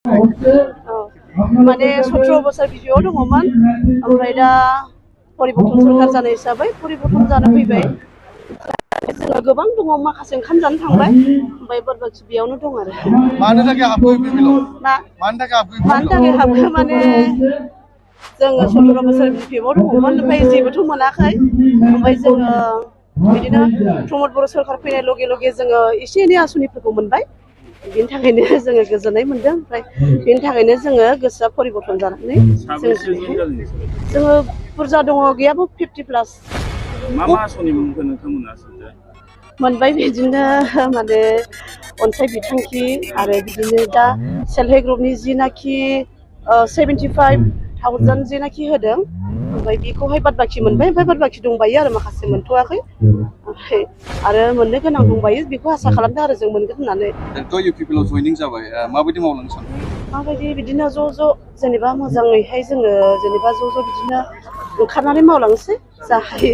माने 17 बोसोर बिदियाव दङमोन ओमफ्राय दा परिबर्तन सरकार जानाय हिसाबै परिबर्तन जानो फैबाय जोङो गोबां दङ माखासे ओंखाम जानो थांबाय ओमफ्राय बारबाखि बेयावनो दं आरो मानो थाखाय हाबखो बिपिएलआव मानो थाखाय हाबखो माने जोङो 17 बोसोर बिपिएफआव दङमोन ओमफ्राय जेबोथ' मोनाखै ओमफ्राय जोङो बिदिनो प्रमद बर' सरकार फैनाय लगे लगे जोङो एसे एनै आसनिफोरखौ मोनबाय बेनि थाखायनो जोङो गोजोननाय मोनदों ओमफ्राय बेनि थाखायनो जोङो गोसोआ परिबर्तन जानानै जोङो बुरजा दङ गैयाबो 50+ मा आसनि मुंखौ नोंथांमोना मोनबाय बिदिनो माने अनसाय बिथांखि आरो बिदिनो दा सेल्फ हेल्प ग्रुपनि जिनाखि 75,000 जेनाखि होदों ओमफ्राय बेखौहाय बाद बाखि मोनबाय ओमफ्राय बाद बाखि दंबायो आरो माखासे मोनथ'वाखै ओमफ्राय आरो मोननो गोनां दंबायो बेखौ आसा खालामदों आरो जों मोनगोन होननानै इउपिपिएलआव जयनिं जाबाय माबायदि मावलांनो सानदों माबायदि बिदिनो ज' जेनेबा मोजाङैहाय जोङो जेनेबा ज' बिदिनो ओंखारनानै मावलांनोसै जा हायो